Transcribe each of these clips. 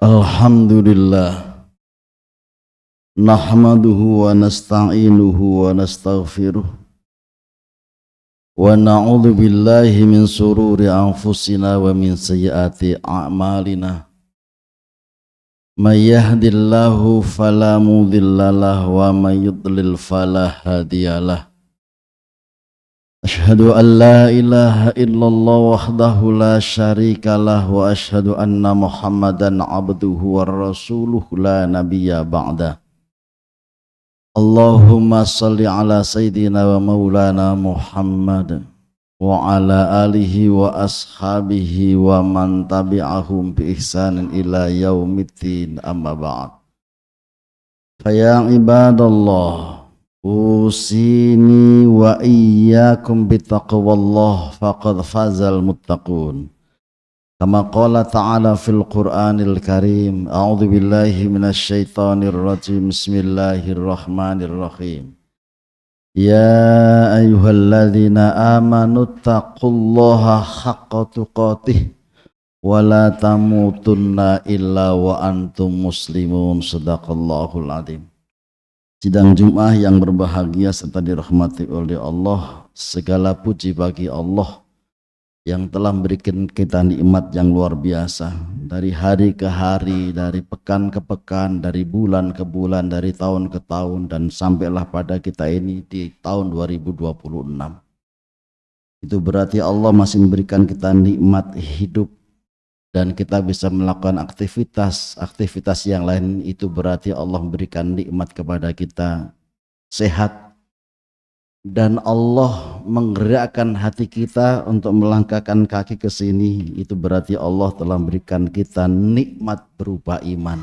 Alhamdulillah, nahmaduhu wa nasta'inuhu wa nastaghfiruh wa na'udzu billahi min sururi anfusina wa min sayyiati a'malina. May yahdihillahu fala mudhillalah wa may yudlil fala hadiyalah. Asyhadu an la ilaha illallah wahdahu la syarikalah wa asyhadu anna Muhammadan abduhu wa rasuluh la nabiyya ba'da. Allahumma salli ala sayyidina wa maulana Muhammad wa ala alihi wa ashabihi wa man tabi'ahum bi ihsanin ila yaumiddin, amma ba'd. Fa ibadallah, usini wa iyyakum bittaqwallah faqad fazal muttaqun. Kama qala ta'ala fil Qur'anil Karim, a'udzu billahi minasyaitonir rajim. Bismillahirrahmanirrahim. Ya ayyuhalladzina amanu taqullaha haqqa tuqatih wa la tamutunna illa wa antum muslimun. Shadaqallahul adzim. Sidang Jumat yang berbahagia serta dirahmati oleh Allah, segala puji bagi Allah yang telah memberikan kita nikmat yang luar biasa. Dari hari ke hari, dari pekan ke pekan, dari bulan ke bulan, dari tahun ke tahun, dan sampailah pada kita ini di tahun 2026. Itu berarti Allah masih memberikan kita nikmat hidup dan kita bisa melakukan aktivitas yang lain. Itu berarti Allah memberikan nikmat kepada kita sehat, dan Allah menggerakkan hati kita untuk melangkahkan kaki ke sini. Itu berarti Allah telah memberikan kita nikmat berupa iman.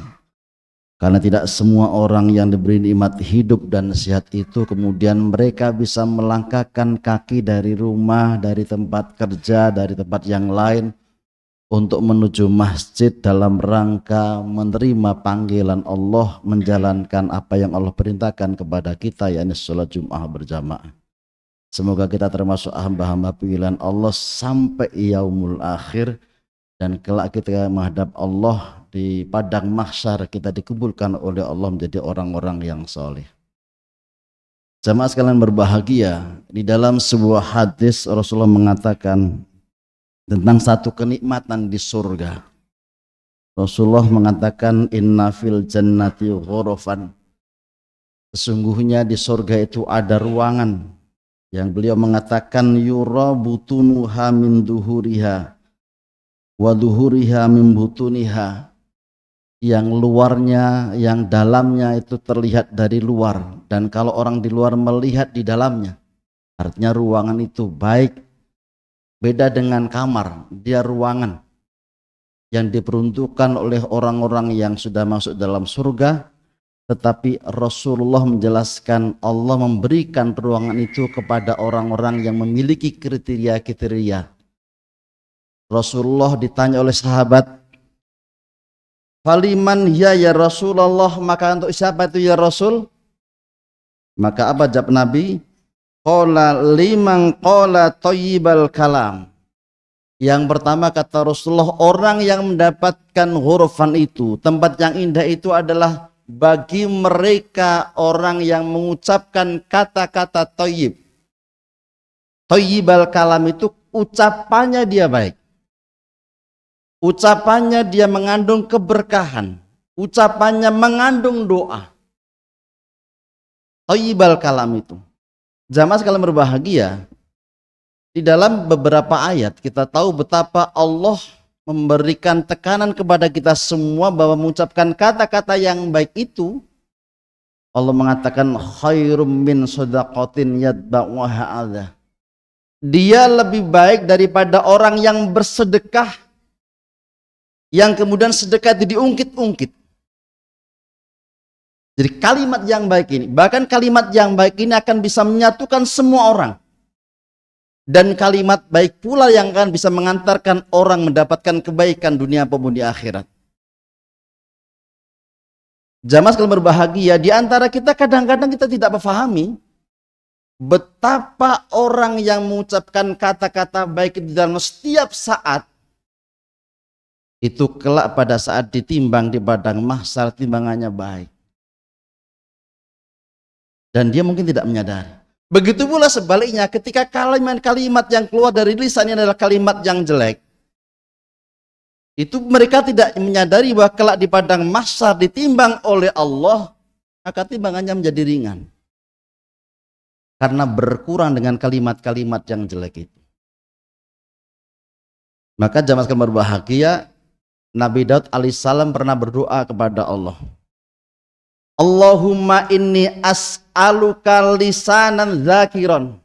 Karena tidak semua orang yang diberi nikmat hidup dan sehat itu kemudian mereka bisa melangkahkan kaki dari rumah, dari tempat kerja, dari tempat yang lain untuk menuju masjid dalam rangka menerima panggilan Allah, menjalankan apa yang Allah perintahkan kepada kita, yakni sholat Jum'ah berjamaah. Semoga kita termasuk hamba-hamba pilihan Allah sampai yaumul akhir, dan kelak kita menghadap Allah di padang mahsyar, kita dikumpulkan oleh Allah menjadi orang-orang yang soleh. Jamaah sekalian berbahagia, di dalam sebuah hadis Rasulullah mengatakan tentang satu kenikmatan di surga. Rasulullah mengatakan inna fil jannati ghurafan, sesungguhnya di surga itu ada ruangan yang beliau mengatakan yura butunuha min duhuriha wa duhuriha min butuniha, yang luarnya, yang dalamnya itu terlihat dari luar, dan kalau orang di luar melihat di dalamnya, artinya ruangan itu baik. Beda dengan kamar, dia ruangan yang diperuntukkan oleh orang-orang yang sudah masuk dalam surga. Tetapi Rasulullah menjelaskan Allah memberikan ruangan itu kepada orang-orang yang memiliki kriteria-kriteria. Rasulullah ditanya oleh sahabat, "Faliman ya Rasulullah?" Maka untuk siapa itu ya Rasul? Maka apa jawab Nabi? Qala liman qala thayyibal kalam. Yang pertama kata Rasulullah, orang yang mendapatkan ghurfan itu, tempat yang indah itu adalah bagi mereka orang yang mengucapkan kata-kata thayyib. Thayyibal kalam itu ucapannya dia baik. Ucapannya dia mengandung keberkahan. Ucapannya mengandung doa. Thayyibal kalam itu. Jamaah sekalian berbahagia, di dalam beberapa ayat kita tahu betapa Allah memberikan tekanan kepada kita semua bahwa mengucapkan kata-kata yang baik itu, Allah mengatakan khairum min shadaqatin yatba'uha adha. Dia lebih baik daripada orang yang bersedekah yang kemudian sedekah itu diungkit-ungkit. Jadi kalimat yang baik ini, bahkan kalimat yang baik ini akan bisa menyatukan semua orang. Dan kalimat baik pula yang akan bisa mengantarkan orang mendapatkan kebaikan dunia maupun di akhirat. Jamaah sekalian berbahagia, di antara kita kadang-kadang kita tidak memahami betapa orang yang mengucapkan kata-kata baik di dalam setiap saat itu kelak pada saat ditimbang di padang mahsyar timbangannya baik. Dan dia mungkin tidak menyadari. Begitu pula sebaliknya, ketika kalimat-kalimat yang keluar dari lisannya adalah kalimat yang jelek, itu mereka tidak menyadari bahwa kelak di padang mahsyar ditimbang oleh Allah, maka timbangannya menjadi ringan. Karena berkurang dengan kalimat-kalimat yang jelek itu. Maka jamaah sekalian berbahagia, Nabi Daud alaihissalam pernah berdoa kepada Allah. Allahumma inni as'aluka lisanan dzakiran.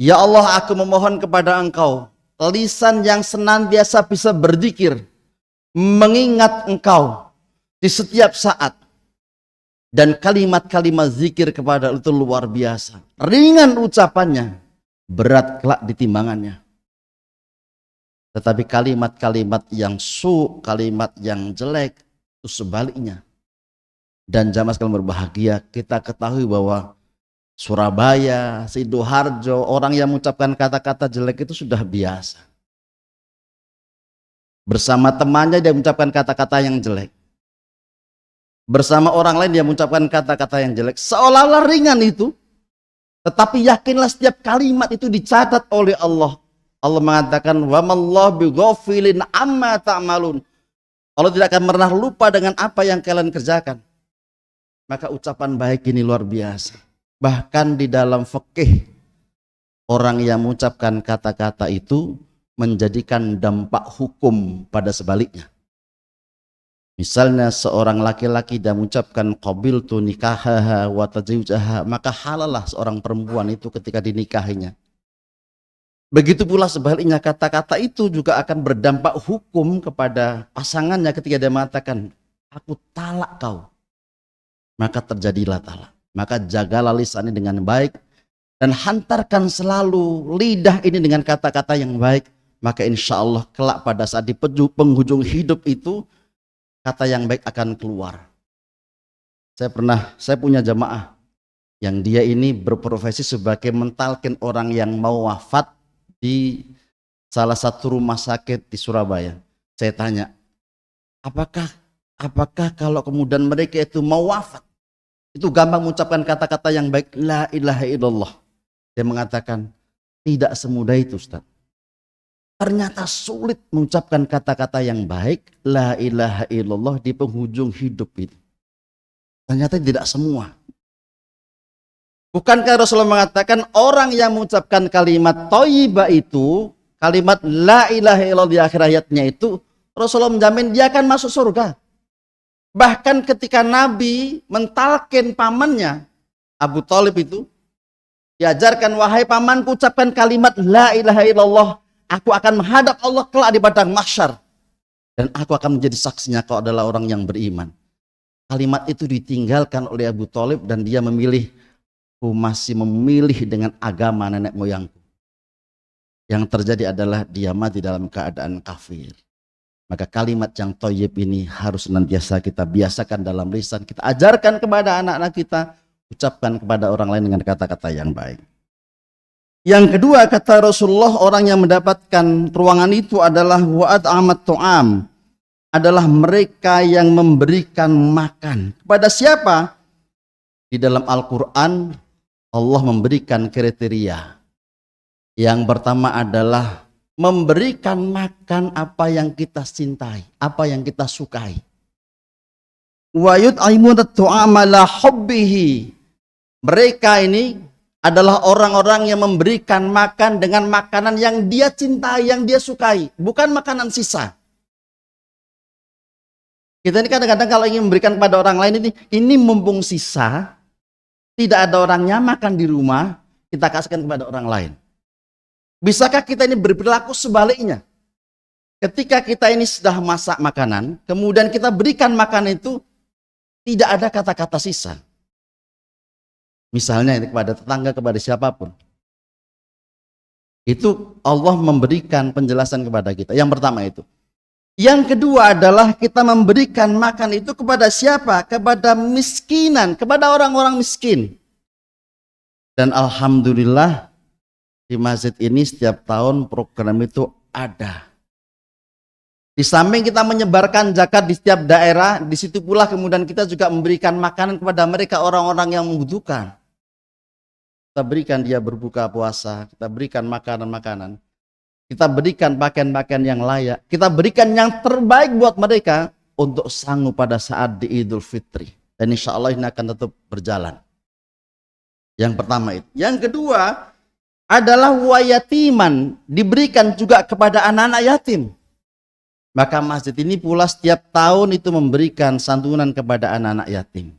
Ya Allah, aku memohon kepada Engkau lisan yang senantiasa bisa berzikir, mengingat Engkau di setiap saat. Dan kalimat-kalimat zikir kepada itu luar biasa. Ringan ucapannya, berat kelak di timbangannya. Tetapi kalimat-kalimat yang kalimat yang jelek, itu sebaliknya. Dan jamaah sekalian berbahagia, kita ketahui bahwa Surabaya, Sidoarjo, orang yang mengucapkan kata-kata jelek itu sudah biasa. Bersama temannya dia mengucapkan kata-kata yang jelek. Bersama orang lain dia mengucapkan kata-kata yang jelek. Seolah-olah ringan itu. Tetapi yakinlah setiap kalimat itu dicatat oleh Allah. Allah mengatakan, wa mallahu bighafilin amma ta'malun. Allah tidak akan pernah lupa dengan apa yang kalian kerjakan. Maka ucapan baik ini luar biasa. Bahkan di dalam fikih, orang yang mengucapkan kata-kata itu menjadikan dampak hukum pada sebaliknya. Misalnya seorang laki-laki dia mengucapkan qabiltu nikahaha wa tazawwajaha, maka halallah seorang perempuan itu ketika dinikahinya. Begitu pula sebaliknya, kata-kata itu juga akan berdampak hukum kepada pasangannya ketika dia mengatakan, aku talak kau. Maka terjadilah talak. Maka jagalah lisannya dengan baik dan hantarkan selalu lidah ini dengan kata-kata yang baik. Maka insya Allah kelak pada saat di penghujung hidup itu, kata yang baik akan keluar. Saya punya jamaah yang dia ini berprofesi sebagai mentalkin orang yang mau wafat di salah satu rumah sakit di Surabaya. Saya tanya, apakah kalau kemudian mereka itu mau wafat, itu gampang mengucapkan kata-kata yang baik, la ilaha illallah? Dia mengatakan, tidak semudah itu, Ustaz. Ternyata sulit mengucapkan kata-kata yang baik, la ilaha illallah di penghujung hidup itu. Ternyata tidak semua. Bukankah Rasulullah mengatakan orang yang mengucapkan kalimat thayyibah itu, kalimat la ilaha illallah di akhir ayatnya itu, Rasulullah menjamin dia akan masuk surga. Bahkan ketika Nabi mentalkin pamannya, Abu Thalib itu, diajarkan, wahai pamanku, ucapkan kalimat la ilaha illallah, aku akan menghadap Allah kelak di padang mahsyar. Dan aku akan menjadi saksinya kau adalah orang yang beriman. Kalimat itu ditinggalkan oleh Abu Thalib dan dia memilih, aku masih memilih dengan agama nenek moyangku. Yang terjadi adalah dia mati dalam keadaan kafir. Maka kalimat yang thayyib ini harus senantiasa kita biasakan dalam lisan. Kita ajarkan kepada anak-anak kita, ucapkan kepada orang lain dengan kata-kata yang baik. Yang kedua, kata Rasulullah, orang yang mendapatkan ruangan itu adalah wa'ad amat tu'am, adalah mereka yang memberikan makan. Kepada siapa? Di dalam Al-Quran Allah memberikan kriteria. Yang pertama adalah memberikan makan apa yang kita cintai, apa yang kita sukai. Wa yut'imuna tu'ama la hubbihi. Mereka ini adalah orang-orang yang memberikan makan dengan makanan yang dia cintai, yang dia sukai, bukan makanan sisa. Kita ini kadang-kadang kalau ingin memberikan kepada orang lain ini mumpung sisa, tidak ada orangnya makan di rumah, kita kasihkan kepada orang lain. Bisakah kita ini berperilaku sebaliknya? Ketika kita ini sudah masak makanan, kemudian kita berikan makanan itu, tidak ada kata-kata sisa. Misalnya ini kepada tetangga, kepada siapapun. Itu Allah memberikan penjelasan kepada kita. Yang pertama itu. Yang kedua adalah kita memberikan makan itu kepada siapa? Kepada miskinan, kepada orang-orang miskin. Dan alhamdulillah di masjid ini setiap tahun program itu ada. Di samping kita menyebarkan zakat di setiap daerah, di situ pula kemudian kita juga memberikan makanan kepada mereka orang-orang yang membutuhkan. Kita berikan dia berbuka puasa, kita berikan makanan-makanan, kita berikan pakaian-pakaian yang layak, kita berikan yang terbaik buat mereka untuk sanggup pada saat di Idul Fitri. Dan insya Allah ini akan tetap berjalan. Yang pertama itu. Yang kedua adalah wayatiman, diberikan juga kepada anak-anak yatim. Maka masjid ini pula setiap tahun itu memberikan santunan kepada anak-anak yatim.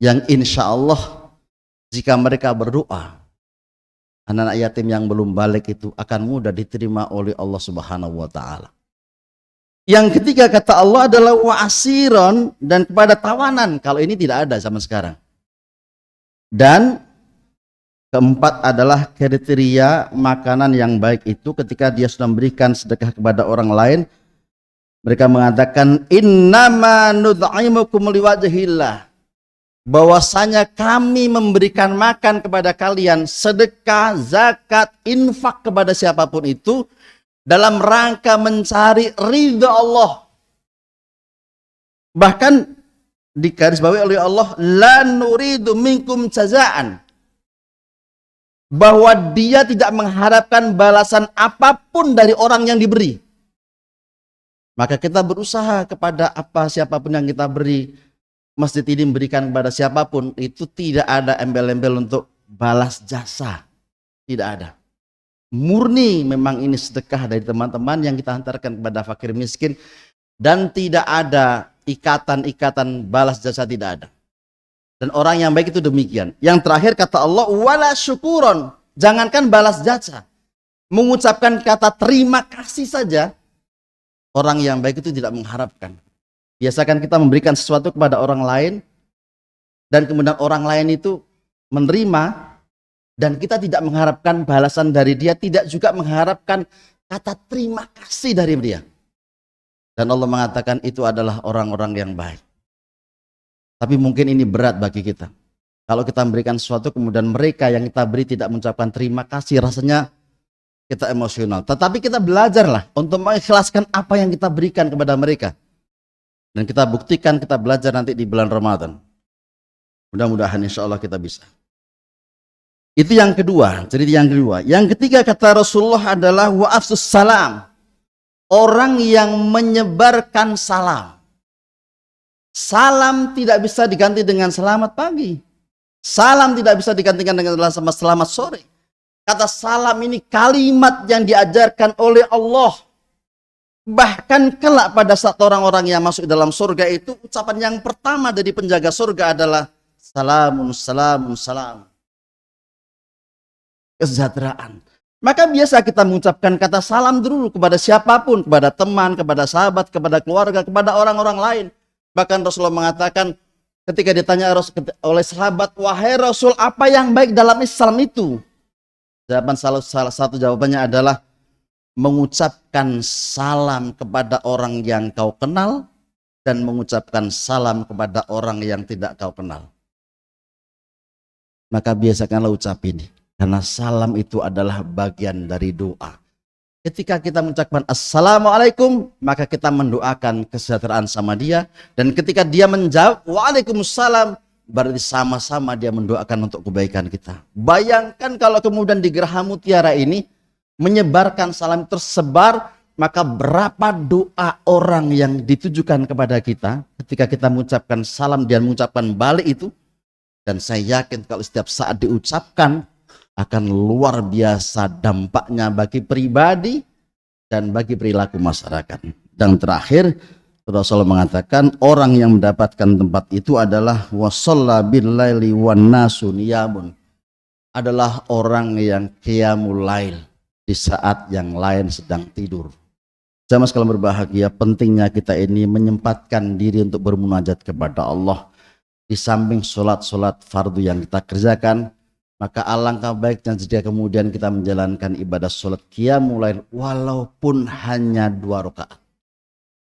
Yang insya Allah jika mereka berdoa, anak-anak yatim yang belum balik itu akan mudah diterima oleh Allah Subhanahu wa Ta'ala. Yang ketiga kata Allah adalah wa'asiron, dan kepada tawanan. Kalau ini tidak ada zaman sekarang. Dan keempat adalah kriteria makanan yang baik itu ketika dia sudah memberikan sedekah kepada orang lain. Mereka mengatakan innama nud'imukum liwajhillah, bahwasanya kami memberikan makan kepada kalian, sedekah, zakat, infak kepada siapapun itu dalam rangka mencari ridha Allah. Bahkan digarisbawahi oleh Allah, la nuridu minkum jazaan, bahwa dia tidak mengharapkan balasan apapun dari orang yang diberi. Maka kita berusaha kepada siapapun yang kita beri. Masjid ini memberikan kepada siapapun, itu tidak ada embel-embel untuk balas jasa, tidak ada. Murni memang ini sedekah dari teman-teman yang kita hantarkan kepada fakir miskin, dan tidak ada ikatan-ikatan balas jasa, tidak ada. Dan orang yang baik itu demikian. Yang terakhir kata Allah, wala syukuron, jangankan balas jasa, mengucapkan kata terima kasih saja, orang yang baik itu tidak mengharapkan. Biasakan kita memberikan sesuatu kepada orang lain, dan kemudian orang lain itu menerima, dan kita tidak mengharapkan balasan dari dia, tidak juga mengharapkan kata terima kasih dari dia. Dan Allah mengatakan itu adalah orang-orang yang baik. Tapi mungkin ini berat bagi kita. Kalau kita memberikan sesuatu kemudian mereka yang kita beri tidak mengucapkan terima kasih, rasanya kita emosional. Tetapi kita belajarlah untuk mengikhlaskan apa yang kita berikan kepada mereka. Dan kita buktikan, kita belajar nanti di bulan Ramadan. Mudah-mudahan insya Allah kita bisa. Itu yang kedua, cerita yang kedua. Yang ketiga kata Rasulullah adalah wa'afsus salam. Orang yang menyebarkan salam. Salam tidak bisa diganti dengan selamat pagi. Salam tidak bisa digantikan dengan selamat sore. Kata salam ini kalimat yang diajarkan oleh Allah. Bahkan kelak pada saat orang-orang yang masuk dalam surga itu, ucapan yang pertama dari penjaga surga adalah salamun, salamun, salam. Kesejahteraan. Maka biasa kita mengucapkan kata salam dulu kepada siapapun, kepada teman, kepada sahabat, kepada keluarga, kepada orang-orang lain. Bahkan Rasulullah mengatakan ketika ditanya oleh sahabat, wahai Rasul, apa yang baik dalam Islam itu? Jawaban salah satu jawabannya adalah mengucapkan salam kepada orang yang kau kenal dan mengucapkan salam kepada orang yang tidak kau kenal. Maka biasakanlah ucap ini, karena salam itu adalah bagian dari doa. Ketika kita mengucapkan assalamualaikum, maka kita mendoakan kesejahteraan sama dia. Dan ketika dia menjawab waalaikumsalam, berarti sama-sama dia mendoakan untuk kebaikan kita. Bayangkan kalau kemudian di Geraha Mutiara ini menyebarkan salam tersebar, maka berapa doa orang yang ditujukan kepada kita ketika kita mengucapkan salam dan mengucapkan balik itu. Dan saya yakin kalau setiap saat diucapkan akan luar biasa dampaknya bagi pribadi dan bagi perilaku masyarakat. Dan terakhir Rasulullah mengatakan orang yang mendapatkan tempat itu adalah wasalla billaili wan nasu niyamun, adalah orang yang qiyamul lail di saat yang lain sedang tidur. Jamaah sekalian berbahagia, pentingnya kita ini menyempatkan diri untuk bermunajat kepada Allah. Di samping sholat-sholat fardu yang kita kerjakan, maka alangkah baiknya jika kemudian kita menjalankan ibadah sholat qiyamul lail walaupun hanya 2 rakaat.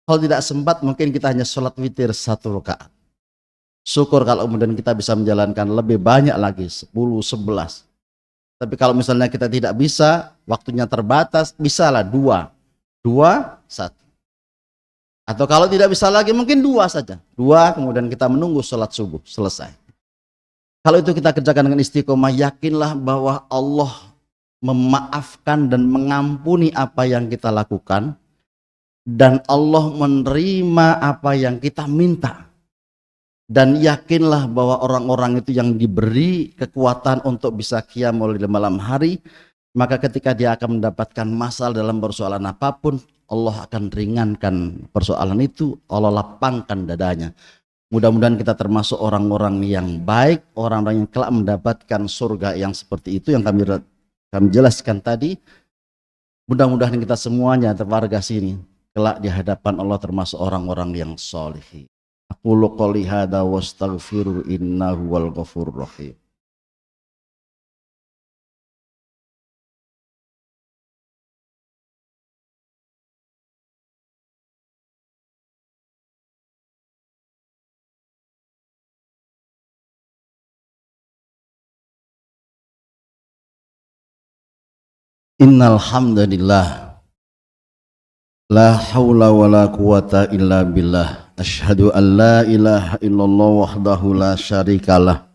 Kalau tidak sempat mungkin kita hanya sholat witir 1 rakaat. Syukur kalau kemudian kita bisa menjalankan lebih banyak lagi, 10, 11. Tapi kalau misalnya kita tidak bisa, waktunya terbatas, bisalah 2. 2, 1. Atau kalau tidak bisa lagi mungkin 2 saja. 2 kemudian kita menunggu sholat subuh selesai. Kalau itu kita kerjakan dengan istiqomah, yakinlah bahwa Allah memaafkan dan mengampuni apa yang kita lakukan, dan Allah menerima apa yang kita minta. Dan yakinlah bahwa orang-orang itu yang diberi kekuatan untuk bisa qiyamul lail malam hari, maka ketika dia akan mendapatkan masalah dalam persoalan apapun, Allah akan ringankan persoalan itu, Allah lapangkan dadanya. Mudah-mudahan kita termasuk orang-orang yang baik, orang-orang yang kelak mendapatkan surga yang seperti itu yang kami jelaskan tadi. Mudah-mudahan kita semuanya warga sini kelak di hadapan Allah termasuk orang-orang yang sholihin. Aqulu qouli hadza wastaghfiru innahu wal ghafurur rahim. Innal hamdalillah la haula wala quwata illa billah asyhadu an la ilaha illallah wahdahu la syarikalah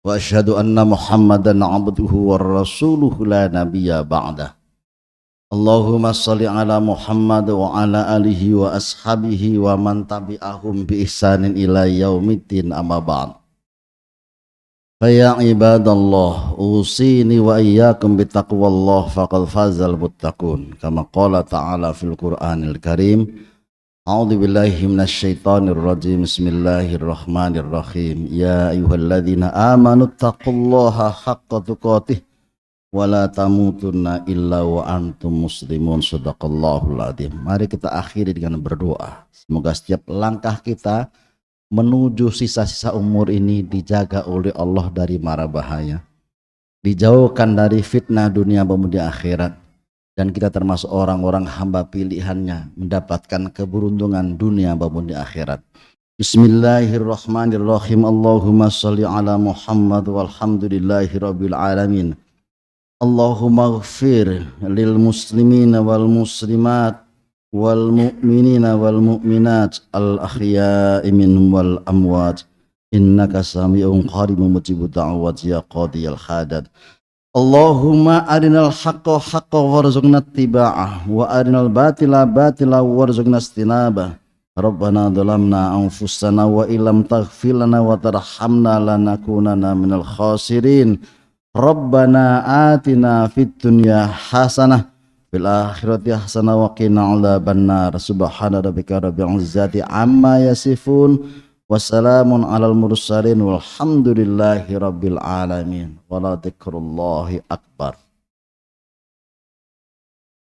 wa asyhadu anna muhammadan abduhu war rasuluhu la nabiyya ba'dah. Allahumma shalli ala Muhammad wa ala alihi wa ashabihi wa man tabi'ahum bi ihsanin ila yaumiddin amma ba'd. Faya ibadallah usini wa iyyakum bitaqwallah faqad fazal muttaqun kama qala ta'ala fil Qur'anil Karim. A'udzu billahi minasy syaithanir rajim. Bismillahirrahmanirrahim. Ya ayyuhalladzina amanu taqullaha haqqa tuqatih wa la tamutunna illa wa antum muslimun. Shadaqallahul adzim. Mari kita akhiri dengan berdoa. Semoga setiap langkah kita menuju sisa-sisa umur ini dijaga oleh Allah dari mara bahaya, dijauhkan dari fitnah dunia maupun di akhirat, dan kita termasuk orang-orang hamba pilihannya mendapatkan keberuntungan dunia maupun di akhirat. Bismillahirrahmanirrahim. Allahumma sholli ala Muhammad walhamdulillahi rabbil alamin. Allahumma ighfir lil muslimina wal muslimat wal mu'minina wal mu'minat al ahya'i minhum wal amwat innaka sami'un qaribun mujibud da'wat ya qadiyal hadad. Allahumma arinal haqqa haqqa warzuqna ittiba'ah wa arinal batila batila warzuqna istinabah. Rabbana dhalamna anfusana wa illam taghfir lana wa tarhamna lanakunanna minal khasirin. Rabbana atina fid dunya hasanah fil akhirati hasanah wa qina adzabannar. Subhana rabbika rabbil izzati amma yasifun wa salamun alal mursalin walhamdulillahi rabbil alamin. Wa la dzikrullahi akbar.